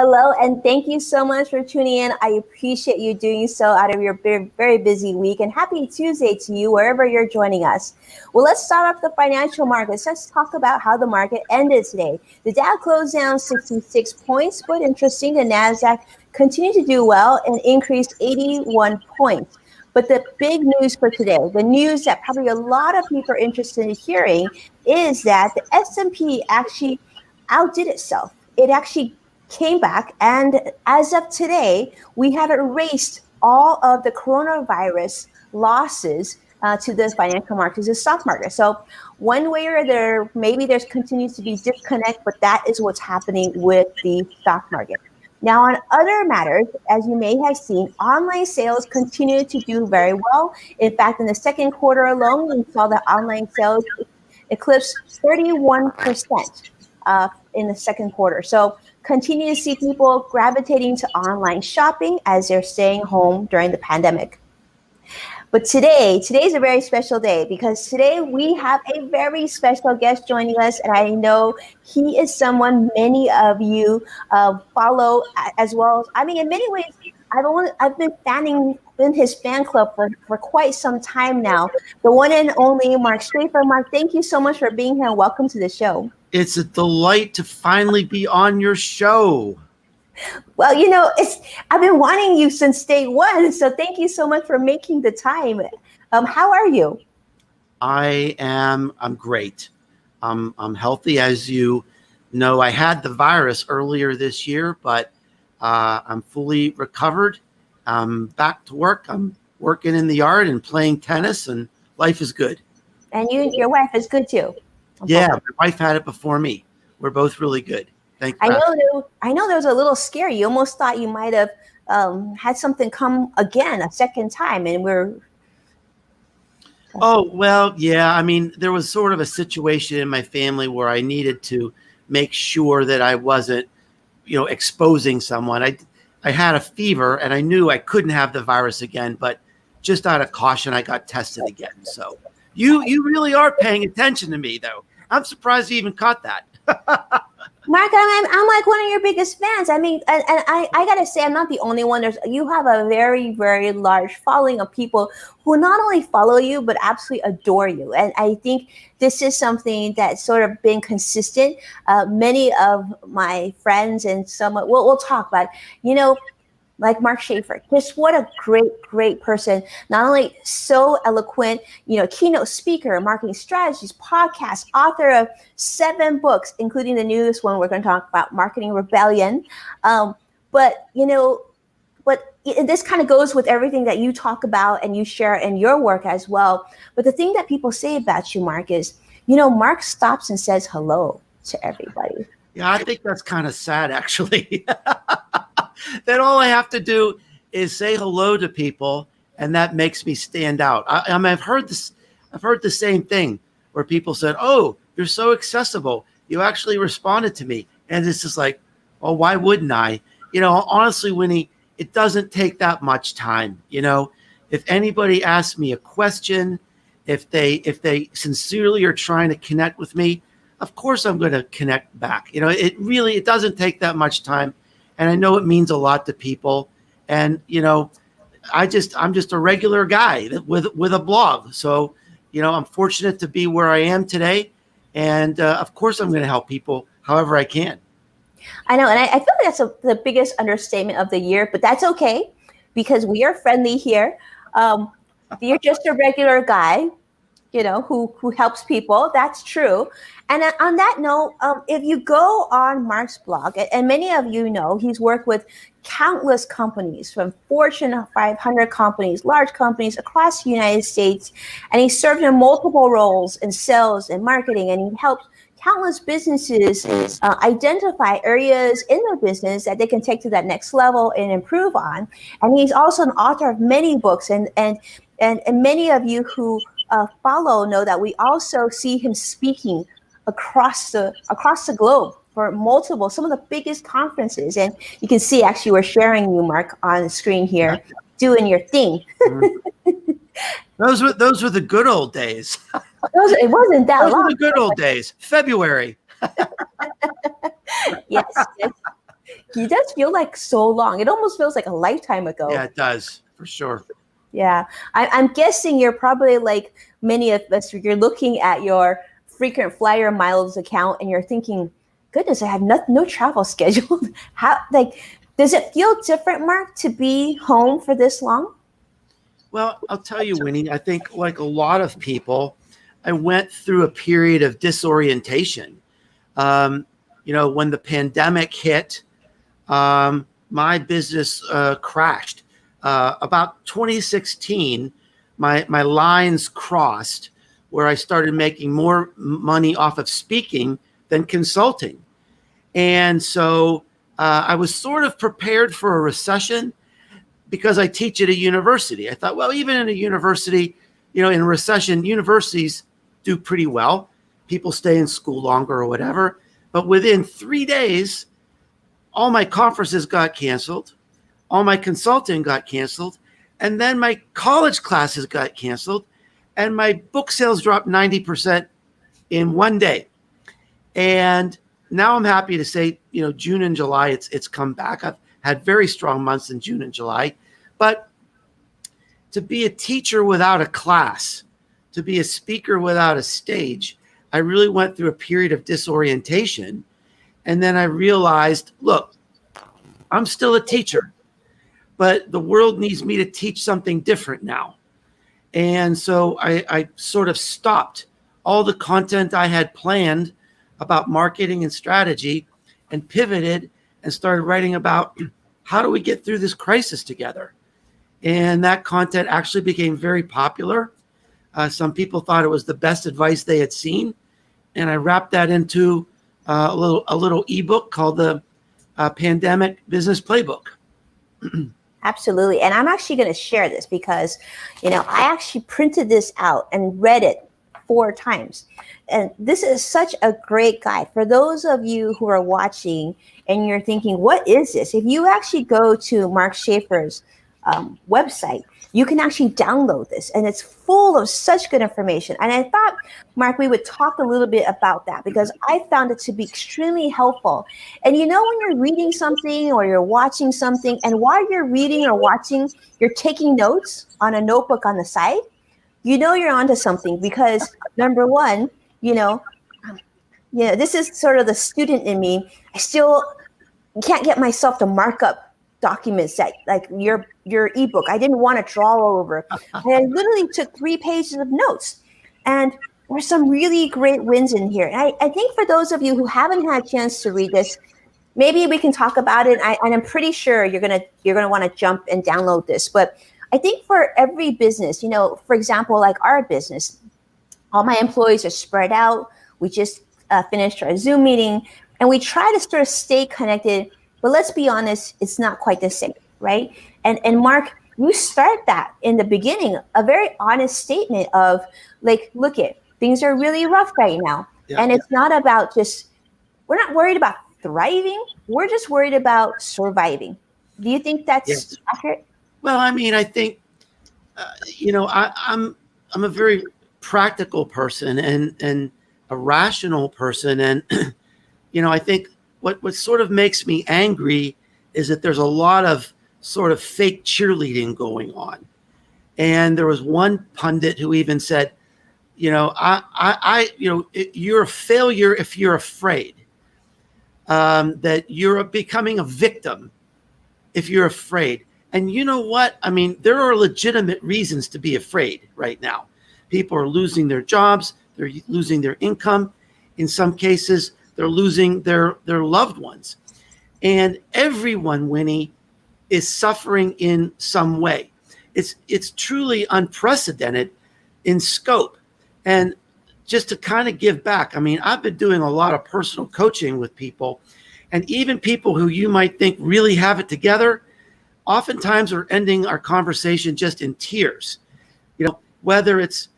Hello, and thank you so much for tuning in. I appreciate you doing so out of your very, very busy week. And happy Tuesday to you, wherever you're joining us. Well, let's start off the financial markets. Let's talk about how the market ended today. The Dow closed down 66 points, but interesting, the NASDAQ continued to do well and increased 81 points. But the big news for today, the news that probably a lot of people are interested in hearing, is that the S&P actually outdid itself. It actually came back, and as of today, we have erased all of the coronavirus losses to the financial markets, the stock market. So one way or other, maybe there's continues to be disconnect, but that is what's happening with the stock market. Now, on other matters, as you may have seen, online sales continue to do very well. In fact, in the second quarter alone, we saw that online sales eclipsed 31% in the second quarter. So continue to see people gravitating to online shopping as they're staying home during the pandemic. But today's a very special day because today we have a very special guest joining us, and I know he is someone many of you follow as well. I mean, in many ways, I've been in his fan club for quite some time now. The one and only Mark Schaefer. Mark, thank you so much for being here and welcome to the show. It's a delight to finally be on your show. Well, I've been wanting you since day one, so thank you so much for making the time. How are you? I'm great. I'm healthy. As you know, I had the virus earlier this year, but I'm fully recovered. I'm back to work. I'm working in the yard and playing tennis, and life is good. And your wife is good too. Yeah, my wife had it before me. We're both really good. Thank you. I know there was a little scary. You almost thought you might have had something come again a second time, and we're. Oh, well, yeah. I mean, there was sort of a situation in my family where I needed to make sure that I wasn't, exposing someone. I had a fever, and I knew I couldn't have the virus again, but just out of caution, I got tested again. So you really are paying attention to me, though. I'm surprised you even caught that. Mark, I'm like one of your biggest fans. I mean, and I gotta say, I'm not the only one. You have a very, very large following of people who not only follow you, but absolutely adore you. And I think this is something that's sort of been consistent. Many of my friends and we'll talk about, like Mark Schaefer, just what a great, great person. Not only so eloquent, keynote speaker, marketing strategies, podcast, author of 7 books, including the newest one we're going to talk about, Marketing Rebellion. But this kind of goes with everything that you talk about and you share in your work as well. But the thing that people say about you, Mark, is, Mark stops and says hello to everybody. Yeah, I think that's kind of sad, actually. That all I have to do is say hello to people, and that makes me stand out. I've heard this. I've heard the same thing where people said, "Oh, you're so accessible. You actually responded to me," and it's just like, "Well, why wouldn't I?" Honestly, Winnie, it doesn't take that much time. If anybody asks me a question, if they sincerely are trying to connect with me, of course I'm going to connect back. It doesn't take that much time. And I know it means a lot to people. And, I'm just a regular guy with a blog. So, I'm fortunate to be where I am today. And of course, I'm going to help people however I can. I know. And I feel like that's the biggest understatement of the year, but that's okay because we are friendly here. You're just a regular guy, who helps people. That's true. And on that note, if you go on Mark's blog, and many of you know, he's worked with countless companies, from Fortune 500 companies, large companies across the United States. And he served in multiple roles in sales and marketing, and he helped countless businesses identify areas in their business that they can take to that next level and improve on. And he's also an author of many books, and many of you who follow know that we also see him speaking across the globe for some of the biggest conferences. And you can see, actually, we're sharing you, Mark, on the screen here, doing your thing. Those were the good old days. It wasn't that long. Those were the good old days. February. Yes. It does feel like so long. It almost feels like a lifetime ago. Yeah, it does, for sure. Yeah. I'm guessing you're probably like many of us, you're looking at your frequent flyer miles account and you're thinking, goodness, I have no travel scheduled. How, like, does it feel different, Mark, to be home for this long? Well, I'll tell you, Winnie, I think like a lot of people, I went through a period of disorientation. Um, when the pandemic hit, my business crashed. About 2016, my lines crossed where I started making more money off of speaking than consulting. And so I was sort of prepared for a recession because I teach at a university. I thought, well, even in a university, in a recession, universities do pretty well. People stay in school longer or whatever. But within 3 days, all my conferences got canceled. All my consulting got canceled. And then my college classes got canceled. And my book sales dropped 90% in one day. And now I'm happy to say, June and July, it's come back. I've had very strong months in June and July. But to be a teacher without a class, to be a speaker without a stage, I really went through a period of disorientation. And then I realized, look, I'm still a teacher, but the world needs me to teach something different now. And so I sort of stopped all the content I had planned about marketing and strategy and pivoted and started writing about how do we get through this crisis together. And that content actually became very popular. Some people thought it was the best advice they had seen. And I wrapped that into a little ebook called the Pandemic Business Playbook. Absolutely. And I'm actually going to share this because, I actually printed this out and read it 4 times. And this is such a great guide for those of you who are watching and you're thinking, what is this? If you actually go to Mark Schaefer's website, you can actually download this and it's full of such good information. And I thought, Mark, we would talk a little bit about that because I found it to be extremely helpful. And when you're reading something or you're watching something, and while you're reading or watching, you're taking notes on a notebook on the side, you're onto something because number one, this is sort of the student in me. I still can't get myself to mark up documents that like your ebook. I didn't want to draw all over. I literally took 3 pages of notes, and there's some really great wins in here. And I think for those of you who haven't had a chance to read this, maybe we can talk about it. And I'm pretty sure you're gonna want to jump and download this. But I think for every business, for example, like our business, all my employees are spread out. We just finished our Zoom meeting, and we try to sort of stay connected. But let's be honest, it's not quite the same, right? And Mark, you start that in the beginning, a very honest statement of like, look things are really rough right now. Yeah. And it's not about we're not worried about thriving. We're just worried about surviving. Do you think that's accurate? Well, I mean, I think, I'm a very practical person and a rational person. And, I think what sort of makes me angry is that there's a lot of sort of fake cheerleading going on. And there was one pundit who even said, you're a failure if you're afraid, that you're becoming a victim if you're afraid. And you know what? I mean, there are legitimate reasons to be afraid right now. People are losing their jobs. They're losing their income. In some cases, they're losing their loved ones. And everyone, Winnie, is suffering in some way. It's truly unprecedented in scope. And just to kind of give back, I mean, I've been doing a lot of personal coaching with people, and even people who you might think really have it together, oftentimes are ending our conversation just in tears. Whether it's,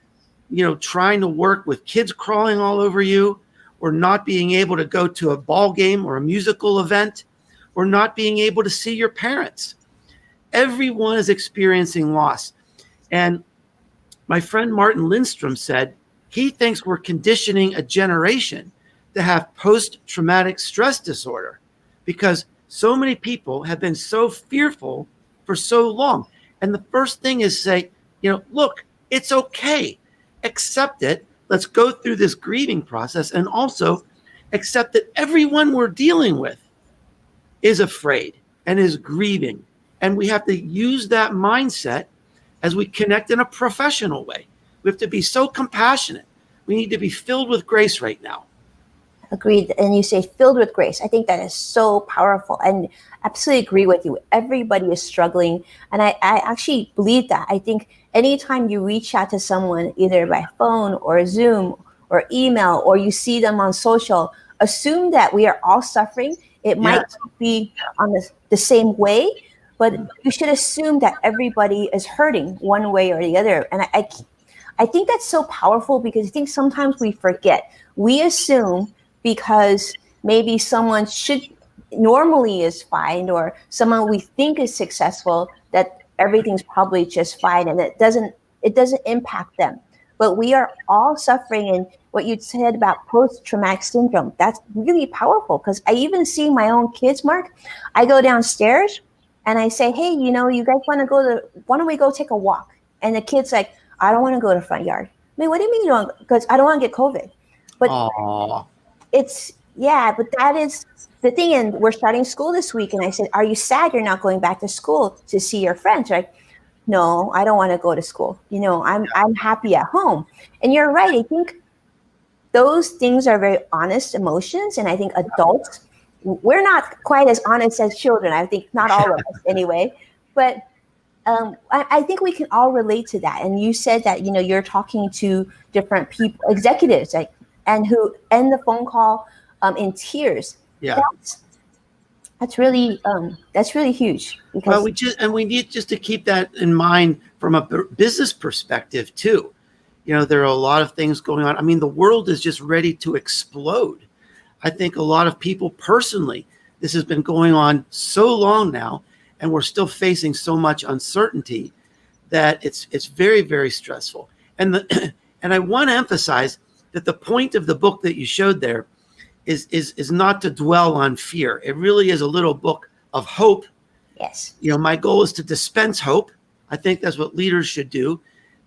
trying to work with kids crawling all over you, or not being able to go to a ball game or a musical event, or not being able to see your parents. Everyone is experiencing loss. And my friend Martin Lindstrom said he thinks we're conditioning a generation to have post-traumatic stress disorder because so many people have been so fearful for so long. And the first thing is say, look, it's okay. Accept it. Let's go through this grieving process, and also accept that everyone we're dealing with is afraid and is grieving. And we have to use that mindset as we connect in a professional way. We have to be so compassionate. We need to be filled with grace right now. Agreed. And you say filled with grace. I think that is so powerful, and absolutely agree with you. Everybody is struggling. And I actually believe that. I think anytime you reach out to someone, either by phone or Zoom or email, or you see them on social, assume that we are all suffering. It might not be on the same way, but you should assume that everybody is hurting one way or the other. And I think that's so powerful, because I think sometimes we forget. We assume because maybe someone normally is fine, or someone we think is successful, that everything's probably just fine, and it doesn't impact them. But we are all suffering. And what you said about post-traumatic syndrome, that's really powerful, because I even see my own kids, Mark. I go downstairs and I say, hey, you guys why don't we go take a walk? And the kid's like, I don't want to go to the front yard. I mean, what do you mean you don't? Because I don't want to get COVID. But Aww. But that is the thing. And we're starting school this week. And I said, are you sad you're not going back to school to see your friends? They're like, no, I don't want to go to school. I'm happy at home. And you're right. I think those things are very honest emotions. And I think adults, we're not quite as honest as children. I think not all of us anyway. But I think we can all relate to that. And you said that, you're talking to different people, executives, and who end the phone call in tears. Yeah. That's really huge. Well, we need just to keep that in mind from a business perspective too. There are a lot of things going on. I mean, the world is just ready to explode. I think a lot of people personally, this has been going on so long now, and we're still facing so much uncertainty that it's very, very stressful. And I want to emphasize that the point of the book that you showed there is not to dwell on fear. It really is a little book of hope. Yes. My goal is to dispense hope. I think that's what leaders should do.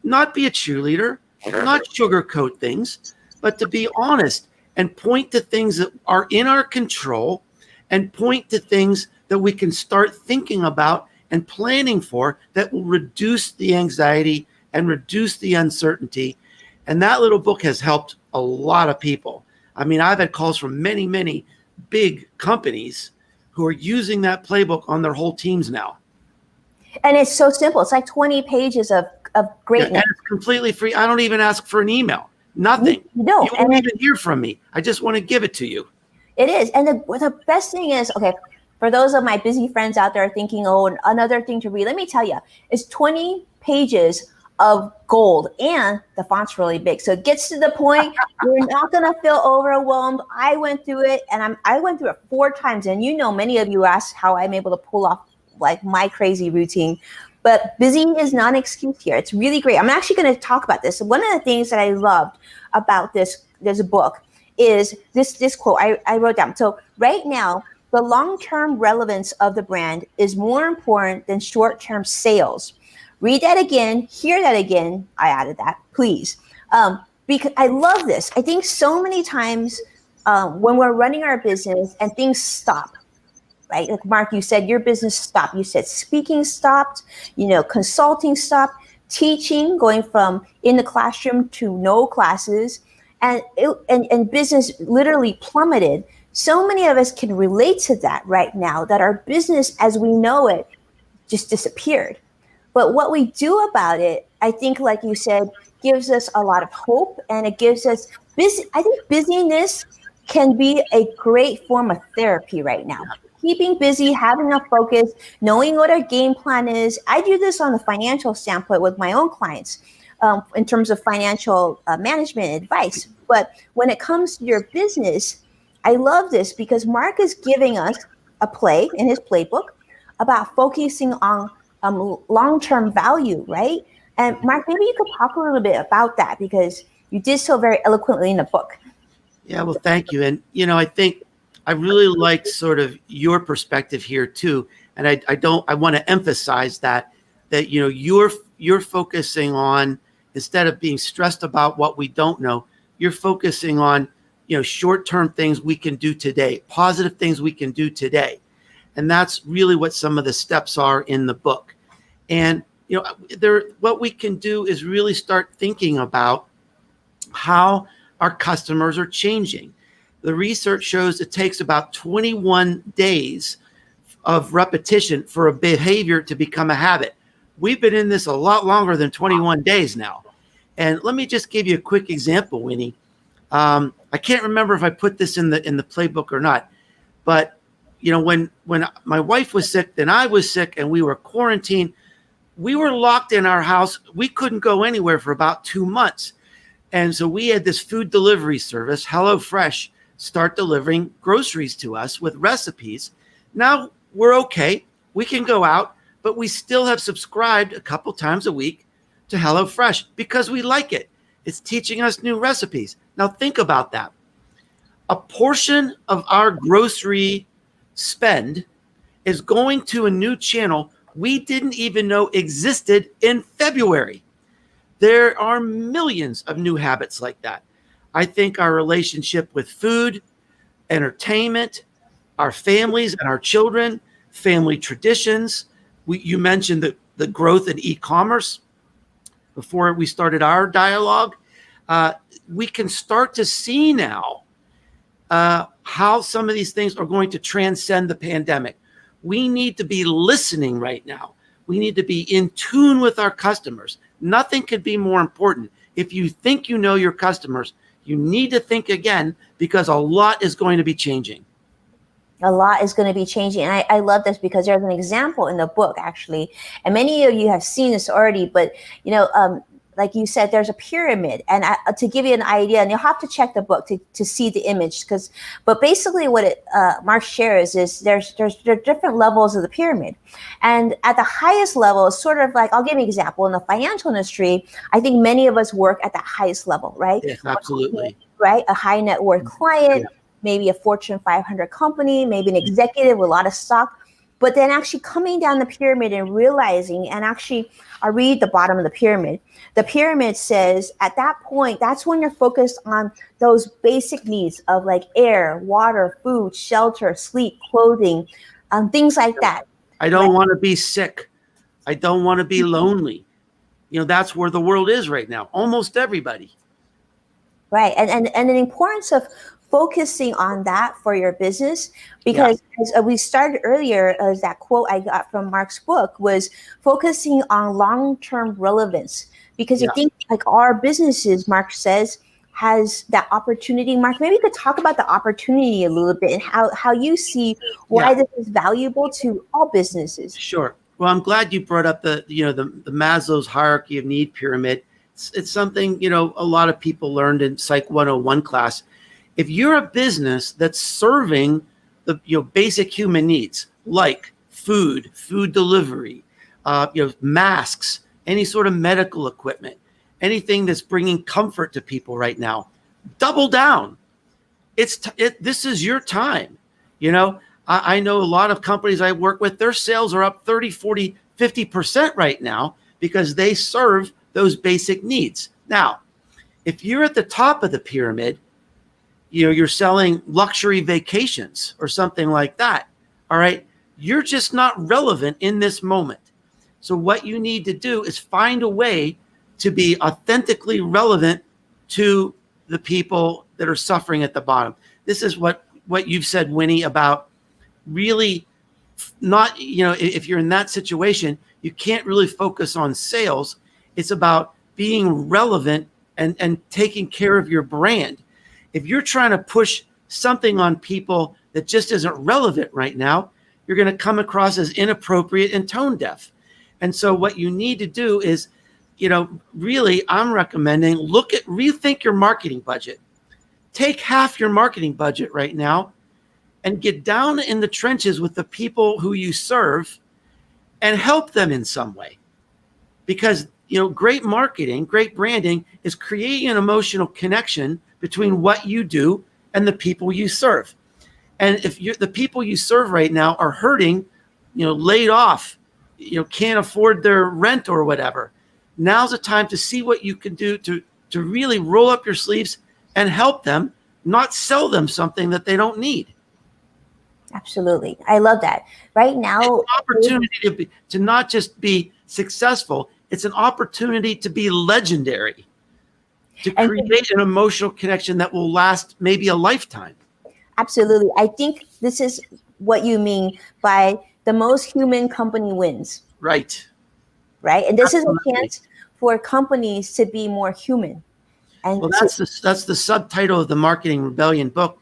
Not be a cheerleader, not sugarcoat things, but to be honest and point to things that are in our control, and point to things that we can start thinking about and planning for that will reduce the anxiety and reduce the uncertainty. And that little book has helped a lot of people. I mean, I've had calls from many, many big companies who are using that playbook on their whole teams now. And it's so simple. It's like 20 pages of greatness. Yeah, and it's completely free. I don't even ask for an email. Nothing. No. You won't even hear from me. I just want to give it to you. It is. And the best thing is, okay, for those of my busy friends out there thinking, oh, another thing to read, let me tell you, it's 20 pages of gold, and the font's really big. So it gets to the point you're not going to feel overwhelmed. I went through it, and I went through it 4 times. And many of you asked how I'm able to pull off like my crazy routine. But busy is not an excuse here. It's really great. I'm actually going to talk about this. One of the things that I loved about this book is this quote I wrote down. So right now, the long-term relevance of the brand is more important than short-term sales. Read that again, hear that again. I added that, please. Because I love this. I think so many times when we're running our business and things stop, right? Like Mark, you said your business stopped. You said speaking stopped, consulting stopped, teaching, going from in the classroom to no classes, and business literally plummeted. So many of us can relate to that right now, that our business as we know it just disappeared. But what we do about it, I think, like you said, gives us a lot of hope, and it gives us I think busyness can be a great form of therapy right now. Keeping busy, having a focus, knowing what our game plan is. I do this on the financial standpoint with my own clients in terms of financial management advice. But when it comes to your business, I love this because Mark is giving us a play in his playbook about focusing on long-term value, right? And Mark, maybe you could talk a little bit about that, because you did so very eloquently in the book. Yeah, well, thank you. And, I think I really like sort of your perspective here too. And I want to emphasize that you're focusing on, instead of being stressed about what we don't know, you're focusing on, short-term things we can do today, positive things we can do today. And that's really what some of the steps are in the book. And, what we can do is really start thinking about how our customers are changing. The research shows it takes about 21 days of repetition for a behavior to become a habit. We've been in this a lot longer than 21 days now. And let me just give you a quick example, Winnie. I can't remember if I put this in the playbook or not, but when my wife was sick, then I was sick, and we were quarantined, we were locked in our house. We couldn't go anywhere for about 2 months. And so we had this food delivery service, HelloFresh, start delivering groceries to us with recipes. Now we're okay. We can go out, but we still have subscribed a couple times a week to HelloFresh because we like it. It's teaching us new recipes. Now think about that. A portion of our grocery spend is going to a new channel we didn't even know existed in February. There are millions of new habits like that. I think our relationship with food, entertainment, our families and our children, family traditions. You mentioned the growth in e-commerce before we started our dialogue. We can start to see now how some of these things are going to transcend the pandemic. We need to be listening right now. We need to be in tune with our customers. Nothing could be more important. If you think you know your customers, you need to think again, because a lot is going to be changing. A lot is going to be changing. And I love this because there's an example in the book, actually. And many of you have seen this already, but, like you said, there's a pyramid. And to give you an idea, and you'll have to check the book to see the image, but basically what Mark shares is there are different levels of the pyramid. And at the highest level, it's sort of like, I'll give you an example. In the financial industry, I think many of us work at the highest level, right? Yes, absolutely. Right? A high net worth client, maybe a Fortune 500 company, maybe an executive with a lot of stock. But then actually coming down the pyramid and realizing, and actually I read the bottom of the pyramid. The pyramid says at that point, that's when you're focused on those basic needs of like air, water, food, shelter, sleep, clothing, things like that. I don't want to be sick. I don't want to be lonely. That's where the world is right now. Almost everybody. Right. And the importance of focusing on that for your business, because as we started earlier, as that quote I got from Mark's book was focusing on long-term relevance. Because you think like our businesses, Mark says, has that opportunity. Mark, maybe you could talk about the opportunity a little bit and how you see why this is valuable to all businesses. Sure. Well, I'm glad you brought up the Maslow's hierarchy of need pyramid. It's something, a lot of people learned in Psych 101 class. If you're a business that's serving the basic human needs like food delivery, masks, any sort of medical equipment, anything that's bringing comfort to people right now, double down. This is your time. I know a lot of companies I work with, their sales are up 30, 40, 50% right now because they serve those basic needs. Now, if you're at the top of the pyramid, you're selling luxury vacations or something like that. All right. You're just not relevant in this moment. So what you need to do is find a way to be authentically relevant to the people that are suffering at the bottom. This is what you've said, Winnie, about really not, if you're in that situation, you can't really focus on sales. It's about being relevant and taking care of your brand. If you're trying to push something on people that just isn't relevant right now, you're going to come across as inappropriate and tone deaf. And so what you need to do is, really, I'm recommending rethink your marketing budget. Take half your marketing budget right now and get down in the trenches with the people who you serve and help them in some way. Because, great marketing, great branding is creating an emotional connection between what you do and the people you serve. And if the people you serve right now are hurting, laid off, can't afford their rent or whatever, now's the time to see what you can do to really roll up your sleeves and help them, not sell them something that they don't need. Absolutely. I love that. Right now, it's an opportunity to not just be successful, it's an opportunity to be legendary, to create an emotional connection that will last maybe a lifetime. Absolutely. I think this is what you mean by the most human company wins. Right. Right. And this Absolutely. Is a chance for companies to be more human. And well, that's the subtitle of the Marketing Rebellion book,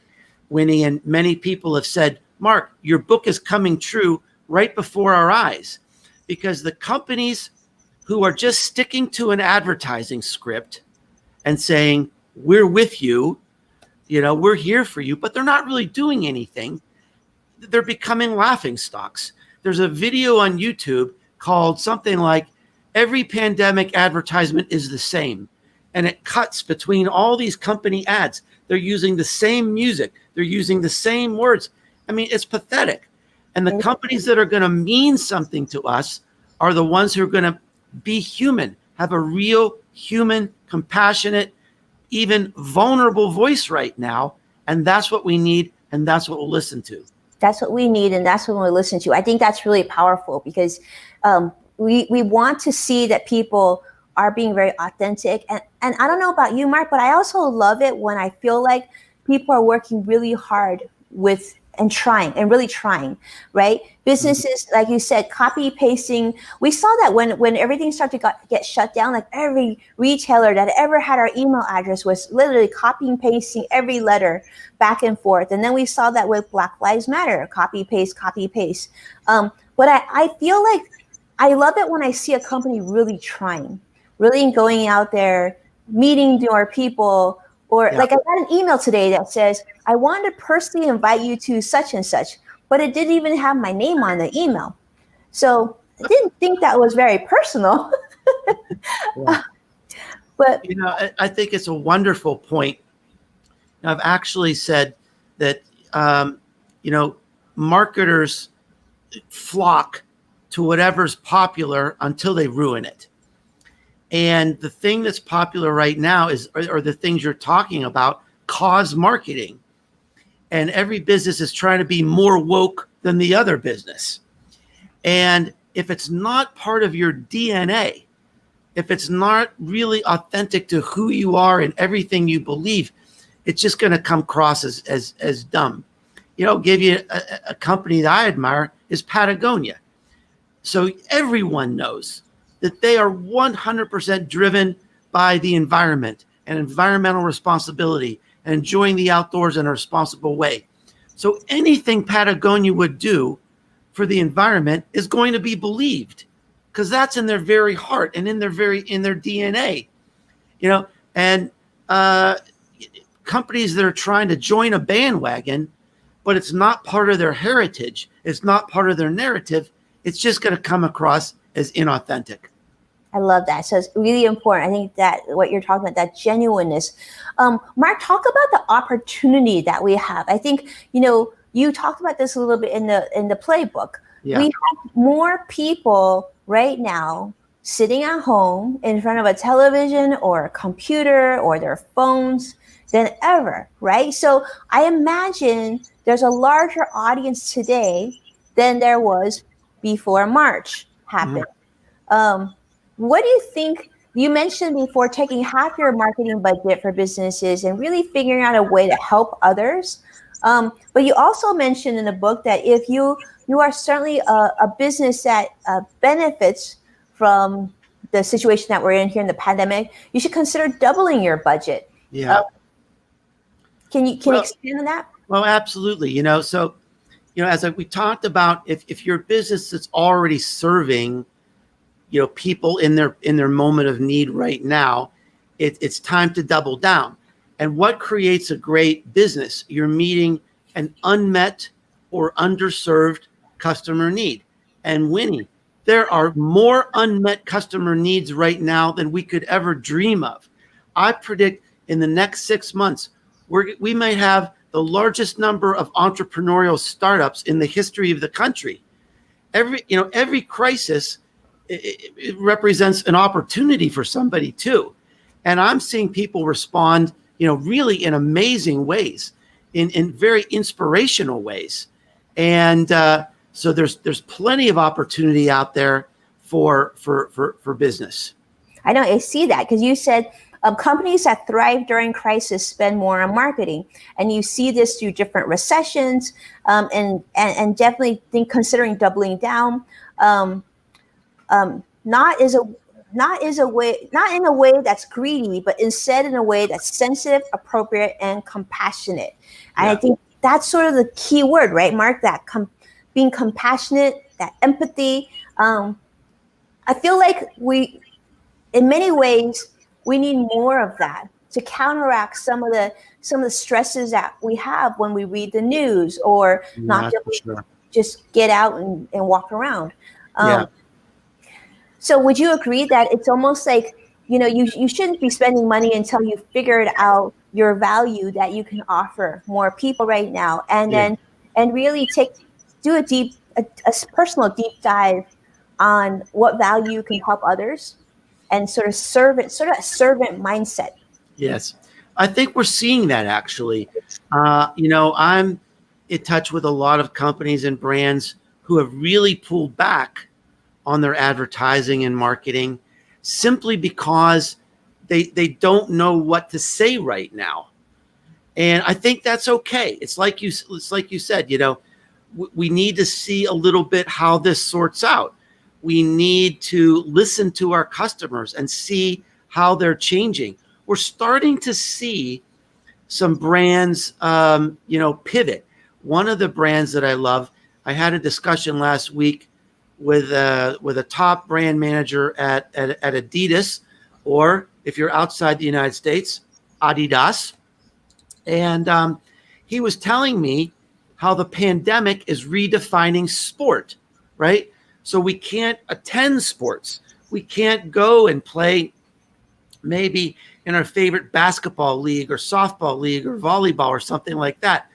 Winnie, and many people have said, Mark, your book is coming true right before our eyes, because the companies who are just sticking to an advertising script and saying, we're with you, we're here for you, but they're not really doing anything. They're becoming laughing stocks. There's a video on YouTube called something like Every Pandemic Advertisement is the Same. And it cuts between all these company ads. They're using the same music. They're using the same words. I mean, it's pathetic. And the companies that are going to mean something to us are the ones who are going to be human, have a real human, compassionate, even vulnerable voice right now. And that's what we need. And that's what we'll listen to. That's what we need. And that's what we'll listen to. I think that's really powerful, because we want to see that people are being very authentic. And I don't know about you, Mark, but I also love it when I feel like people are working really hard with and really trying, right? Businesses, like you said, copy pasting. We saw that when everything started to get shut down, like every retailer that ever had our email address was literally copying, pasting every letter back and forth. And then we saw that with Black Lives Matter, copy, paste, copy, paste. But I feel like I love it when I see a company really trying, really going out there, meeting more people. Or like I got an email today that says, I want to personally invite you to such and such, but it didn't even have my name on the email. So I didn't think that was very personal. But I think it's a wonderful point. I've actually said that, marketers flock to whatever's popular until they ruin it. And the thing that's popular right now are the things you're talking about, cause marketing. And every business is trying to be more woke than the other business. And if it's not part of your DNA, if it's not really authentic to who you are and everything you believe, it's just going to come across as dumb. Give you a company that I admire is Patagonia. So everyone knows that they are 100% driven by the environment and environmental responsibility and enjoying the outdoors in a responsible way. So anything Patagonia would do for the environment is going to be believed, because that's in their very heart and in their DNA. And companies that are trying to join a bandwagon, but it's not part of their heritage, it's not part of their narrative, it's just going to come across as inauthentic. I love that. So it's really important. I think that what you're talking about, that genuineness. Mark, talk about the opportunity that we have. I think, you talked about this a little bit in the playbook. Yeah. We have more people right now sitting at home in front of a television or a computer or their phones than ever, right? So I imagine there's a larger audience today than there was before March happened. Mm-hmm. What do you think? You mentioned before taking half your marketing budget for businesses and really figuring out a way to help others. But you also mentioned in the book that if you are certainly a business that benefits from the situation that we're in here in the pandemic, you should consider doubling your budget. Yeah. Can you expand on that? Well, absolutely. So, as we talked about, if your business is already serving people in their moment of need right now, it's time to double down. And what creates a great business? You're meeting an unmet or underserved customer need. And Winnie, there are more unmet customer needs right now than we could ever dream of. I predict in the next 6 months, we might have the largest number of entrepreneurial startups in the history of the country. Every crisis, it represents an opportunity for somebody too. And I'm seeing people respond, really in amazing ways, in very inspirational ways. And so there's plenty of opportunity out there for business. I know, I see that, because you said companies that thrive during crisis spend more on marketing, and you see this through different recessions, and definitely considering doubling down, not in a way that's greedy, but instead in a way that's sensitive, appropriate, and compassionate. And I think that's sort of the key word, right, Mark? That being compassionate, that empathy. I feel like in many ways, we need more of that to counteract some of the stresses that we have when we read the news, or not just get out and walk around. So would you agree that it's almost like, you shouldn't be spending money until you figured out your value that you can offer more people right now, and then really do a personal deep dive on what value can help others, and sort of a servant mindset? Yes, I think we're seeing that actually. I'm in touch with a lot of companies and brands who have really pulled back on their advertising and marketing simply because they don't know what to say right now. And I think that's okay. It's like you said, we need to see a little bit how this sorts out. We need to listen to our customers and see how they're changing. We're starting to see some brands, pivot. One of the brands that I love, I had a discussion last week with a top brand manager at Adidas, or if you're outside the United States, Adidas. And he was telling me how the pandemic is redefining sport, right? So we can't attend sports. We can't go and play maybe in our favorite basketball league or softball league or volleyball or something like that.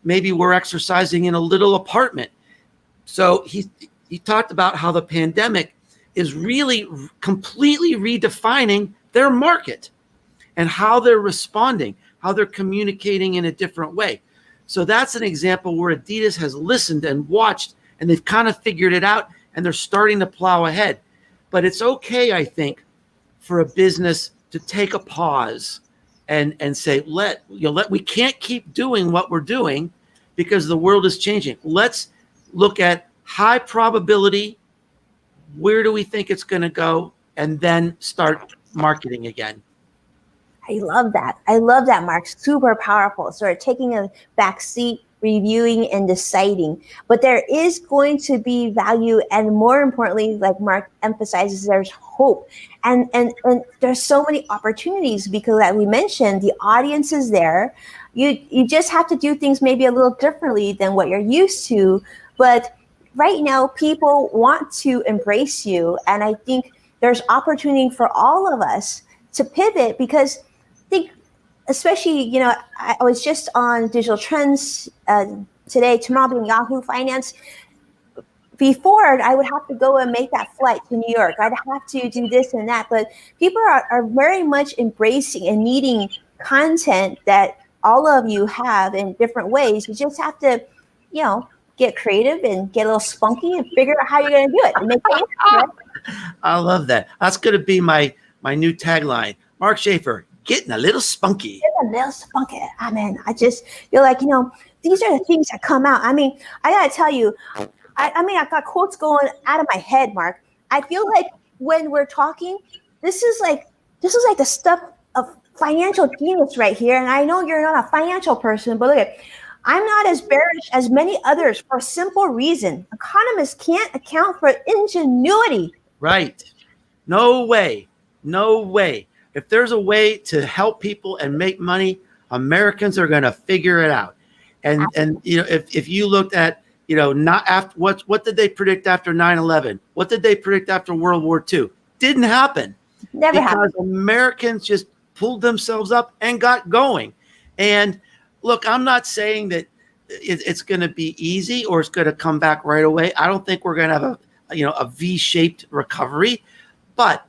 Maybe we're exercising in a little apartment. So he talked about how the pandemic is really completely redefining their market and how they're responding, how they're communicating in a different way. So that's an example where Adidas has listened and watched, and they've kind of figured it out, and they're starting to plow ahead. But it's okay, I think, for a business to take a pause and say, we can't keep doing what we're doing because the world is changing. Let's look at high probability, where do we think it's going to go, and then start marketing again. I love that, Mark. Super powerful. Sort of taking a back seat, reviewing and deciding. But there is going to be value, and more importantly, like Mark emphasizes, there's hope. And there's so many opportunities, because like we mentioned, the audience is there. You just have to do things maybe a little differently than what you're used to. But right now, people want to embrace you. And I think there's opportunity for all of us to pivot, because I think, especially, I was just on Digital Trends today, tomorrow being Yahoo Finance. Before, I would have to go and make that flight to New York. I'd have to do this and that. But people are very much embracing and needing content that all of you have in different ways. You just have to, get creative and get a little spunky and figure out how you're going to do it. And make it, right? I love that. That's going to be my new tagline. Mark Schaefer, getting a little spunky. Getting a little spunky. I mean, you're like, these are the things that come out. I mean, I got to tell you, I got quotes going out of my head, Mark. I feel like when we're talking, this is like the stuff of financial genius right here. And I know you're not a financial person, but look, I'm not as bearish as many others for a simple reason. Economists can't account for ingenuity. Right. No way. If there's a way to help people and make money, Americans are going to figure it out. And if you looked at, not after what did they predict after 9/11? What did they predict after World War II? Didn't happen. Never happened. Because Americans just pulled themselves up and got going. And look, I'm not saying that it's going to be easy or it's going to come back right away. I don't think we're going to have a V-shaped recovery, but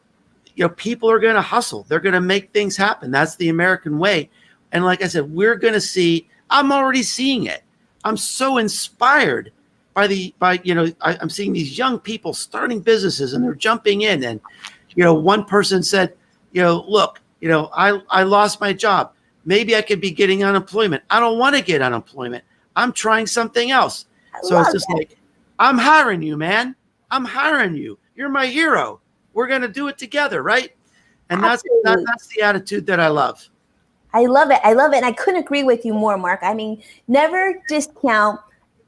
people are going to hustle. They're going to make things happen. That's the American way. And like I said, we're going to see. I'm already seeing it. I'm so inspired I'm seeing these young people starting businesses and they're jumping in. And one person said, look, I lost my job. Maybe I could be getting unemployment. I don't want to get unemployment. I'm trying something else. So it's just like, I'm hiring you, man. I'm hiring you. You're my hero. We're going to do it together, right? And that's the attitude that I love. I love it. I love it. And I couldn't agree with you more, Mark. I mean, never discount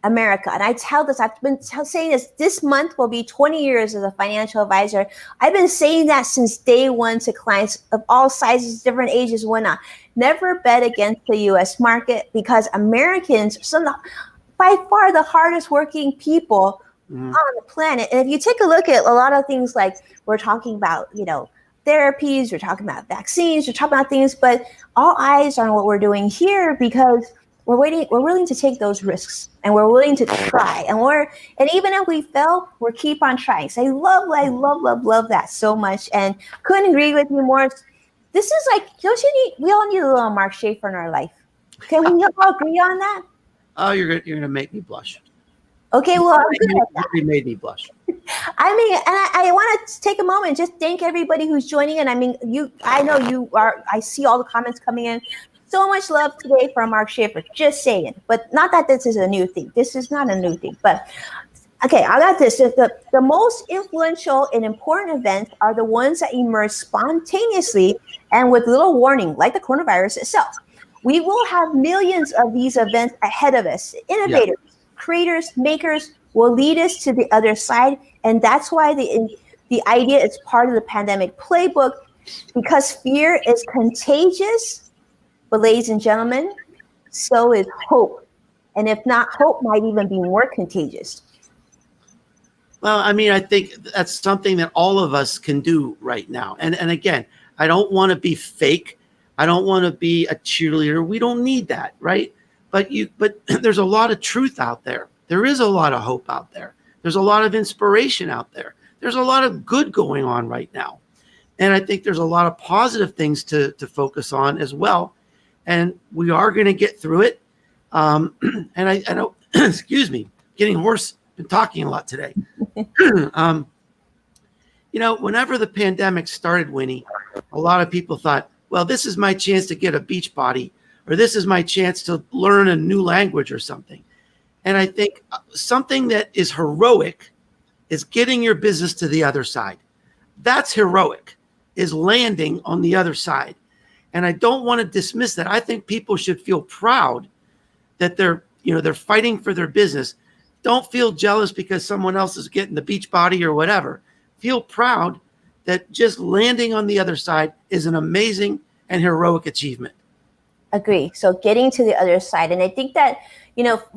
America. And I tell this, I've been saying this month will be 20 years as a financial advisor. I've been saying that since day one to clients of all sizes, different ages, whatnot. Never bet against the U.S. market, because Americans, by far the hardest working people on the planet. And if you take a look at a lot of things, like we're talking about, therapies, we're talking about vaccines, we're talking about things, but all eyes are on what we're doing here, because we're willing to take those risks, and we're willing to try, and even if we fail, we'll keep on trying. So I love that so much, and couldn't agree with you more. This is like, we all need a little Mark Schaefer in our life. Can we all agree on that? Oh, you're gonna make me blush. Okay, well, I'm good at that. You made me blush. I mean, and I want to take a moment and just thank everybody who's joining in. I mean, I know you are. I see all the comments coming in. So much love today from Mark Schaefer. Just saying, but not that this is a new thing. This is not a new thing, but okay, I got this. The most influential and important events are the ones that emerge spontaneously and with little warning, like the coronavirus itself. We will have millions of these events ahead of us. Innovators, creators, makers will lead us to the other side. And that's why the idea is part of the pandemic playbook, because fear is contagious. But ladies and gentlemen, so is hope. And if not, hope might even be more contagious. Well, I mean, I think that's something that all of us can do right now. And again, I don't want to be fake. I don't want to be a cheerleader. We don't need that, right? But there's a lot of truth out there. There is a lot of hope out there. There's a lot of inspiration out there. There's a lot of good going on right now. And I think there's a lot of positive things to focus on as well. And we are going to get through it. And I know, excuse me, getting hoarse, been talking a lot today. Whenever the pandemic started, Winnie, a lot of people thought, well, this is my chance to get a beach body, or this is my chance to learn a new language or something. And I think something that is heroic is getting your business to the other side. That's heroic, is landing on the other side. And I don't want to dismiss that. I think people should feel proud that they're fighting for their business. Don't feel jealous because someone else is getting the beach body or whatever. Feel proud that just landing on the other side is an amazing and heroic achievement. Agree. So getting to the other side. And I think that,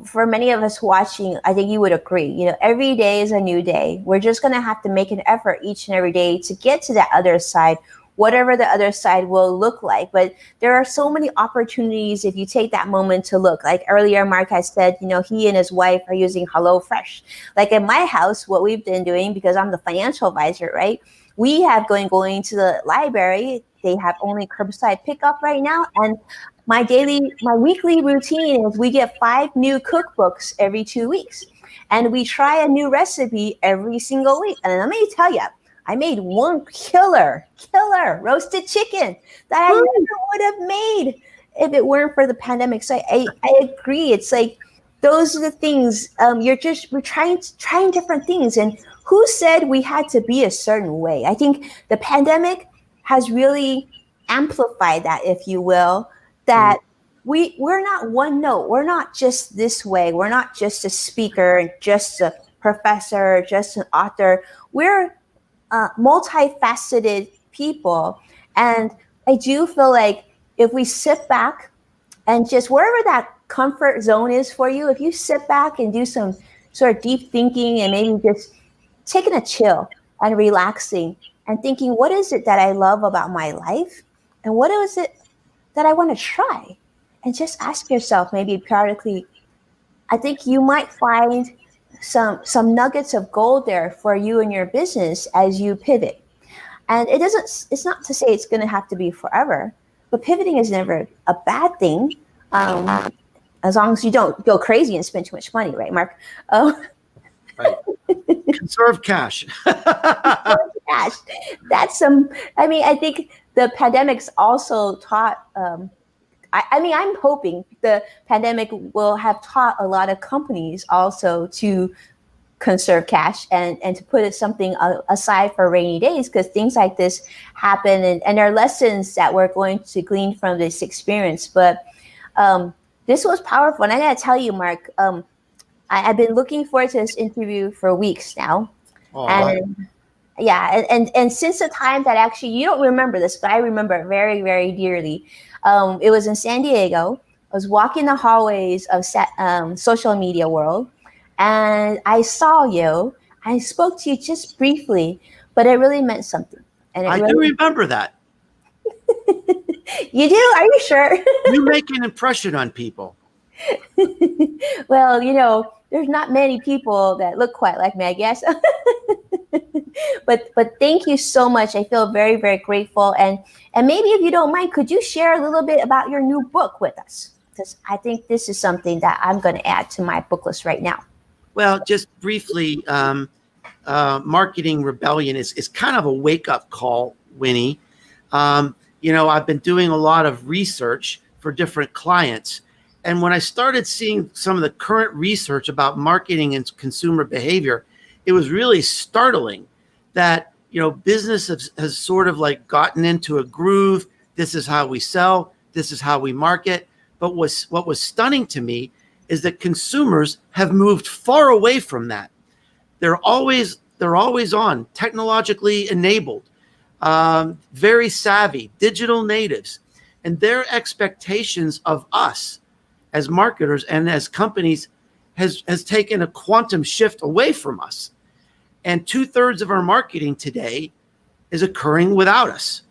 for many of us watching, I think you would agree, every day is a new day. We're just going to have to make an effort each and every day to get to that other side, whatever the other side will look like. But there are so many opportunities if you take that moment to look. Like earlier, Mark has said, he and his wife are using HelloFresh. Like in my house, what we've been doing, because I'm the financial advisor, right? We have going to the library. They have only curbside pickup right now. And my weekly routine is we get 5 new cookbooks every 2 weeks. And we try a new recipe every single week. And let me tell you, I made one killer roasted chicken that I never would have made if it weren't for the pandemic. So I agree. It's like, those are the things. We're trying different things. And who said we had to be a certain way? I think the pandemic has really amplified that, if you will, that we're not one note. We're not just this way. We're not just a speaker and just a professor, just an author. We're multifaceted people. And I do feel like if we sit back and just wherever that comfort zone is for you, if you sit back and do some sort of deep thinking and maybe just taking a chill and relaxing and thinking, what is it that I love about my life? And what is it that I want to try? and just ask yourself, maybe periodically, I think you might find some nuggets of gold there for you and your business as you pivot. And it's not to say it's going to have to be forever, but pivoting is never a bad thing. As long as you don't go crazy and spend too much money, right, Mark? Right. Conserve cash. Cash. That's some. I mean, I think the pandemic's also taught. I'm hoping the pandemic will have taught a lot of companies also to conserve cash and to put it something aside for rainy days, because things like this happen, and there are lessons that we're going to glean from this experience. But this was powerful, and I gotta tell you, Mark, I've been looking forward to this interview for weeks now. And yeah, and since the time that actually, you don't remember this, but I remember it very, very dearly. It was in San Diego. I was walking the hallways of social media world, and I saw you. I spoke to you just briefly, but it really meant something. And I do remember that. You do? Are you sure? You make an impression on people. Well, there's not many people that look quite like me, I guess. But thank you so much. I feel very, very grateful. And maybe if you don't mind, could you share a little bit about your new book with us? Because I think this is something that I'm going to add to my book list right now. Well, just briefly, Marketing Rebellion is kind of a wake-up call, Winnie. I've been doing a lot of research for different clients. And when I started seeing some of the current research about marketing and consumer behavior, it was really startling that, business has sort of like gotten into a groove. This is how we sell. This is how we market. But what was stunning to me is that consumers have moved far away from that. They're always on, technologically enabled, very savvy, digital natives, and their expectations of us as marketers and as companies has taken a quantum shift away from us. And 2/3 of our marketing today is occurring without us,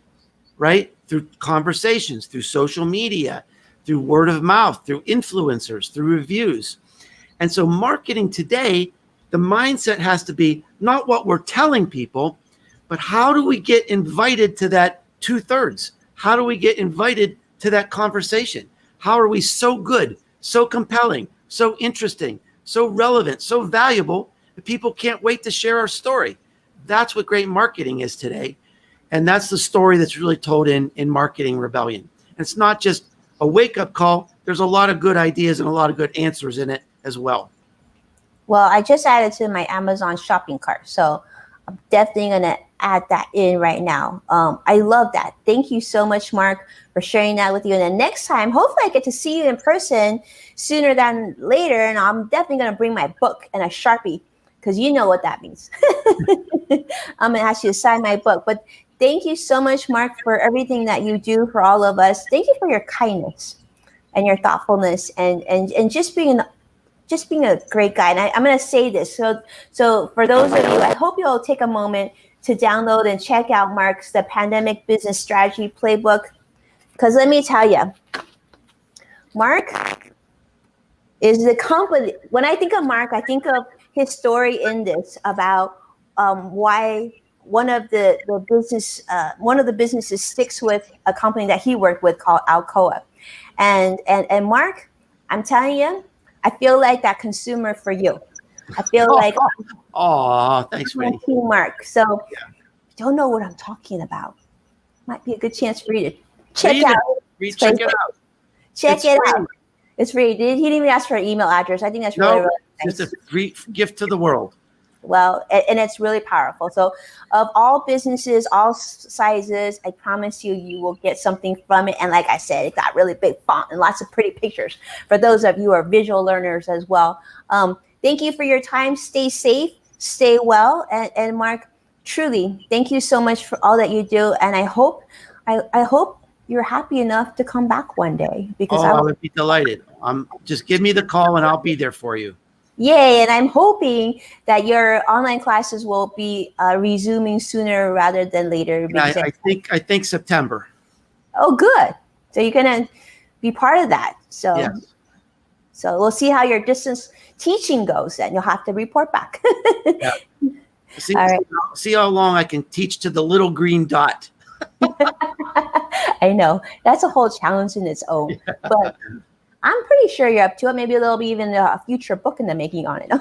right? Through conversations, through social media, through word of mouth, through influencers, through reviews. And so marketing today, the mindset has to be not what we're telling people, but how do we get invited to that 2/3? How do we get invited to that conversation? How are we so good, so compelling, so interesting, so relevant, so valuable that people can't wait to share our story? That's what great marketing is today. And that's the story that's really told in Marketing Rebellion. And it's not just a wake-up call. There's a lot of good ideas and a lot of good answers in it as well. Well, I just added to my Amazon shopping cart, so I'm definitely going to add that in right now. I love that. Thank you so much, Mark, for sharing that with you. And then next time, hopefully I get to see you in person sooner than later. And I'm definitely going to bring my book and a Sharpie, because you know what that means. I'm going to ask you to sign my book. But thank you so much, Mark, for everything that you do for all of us. Thank you for your kindness and your thoughtfulness and just being a great guy. And I'm going to say this. So for those of you, I hope you'll take a moment to download and check out Mark's The Pandemic Business Strategy Playbook. Because let me tell you, Mark is the company. When I think of Mark, I think of his story in this about why one of the businesses sticks with a company that he worked with called Alcoa. And Mark, I'm telling you, I feel like that consumer for you. I feel like, thanks, Winnie. Mark. So, if you don't know what I'm talking about, might be a good chance for you to check it out. Check it out. Check it out. It's free. He didn't even ask for an email address. I think that's really nice. It's a free gift to the world. Well, and it's really powerful. So of all businesses, all sizes, I promise you will get something from it. And like I said, it got really big font and lots of pretty pictures for those of you who are visual learners as well. Thank you for your time. Stay safe, stay well. And Mark, truly, thank you so much for all that you do. And I hope you're happy enough to come back one day, because I would be delighted. Just give me the call and I'll be there for you. Yay. And I'm hoping that your online classes will be resuming sooner rather than later. I think September. Oh, good. So you're going to be part of that. So, Yes. so we'll see how your distance teaching goes. Then you'll have to report back. Yeah. See, All right. see how long I can teach to the little green dot. I know that's a whole challenge in its own, but I'm pretty sure you're up to it. Maybe there'll be even a future book in the making on it.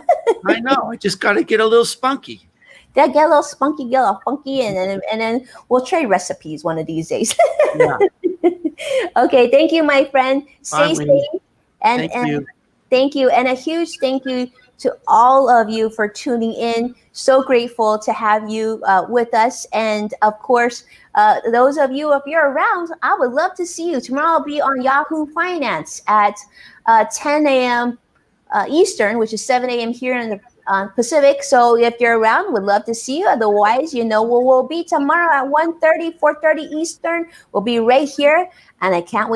I know. I just got to get a little spunky. They'll get a little spunky, get a little funky, and then we'll trade recipes one of these days. Yeah. Okay, thank you, my friend. Stay Bye, Winnie. safe, and Thank you. thank you, and a huge thank you to all of you for tuning in. So grateful to have you with us, and of course, those of you, if you're around, I would love to see you tomorrow. I'll be on Yahoo Finance at 10 a.m. Eastern, which is 7 a.m. here in the Pacific. So if you're around, would love to see you. Otherwise, you know where we'll be tomorrow at 1:30, 4:30 Eastern. We'll be right here, and I can't wait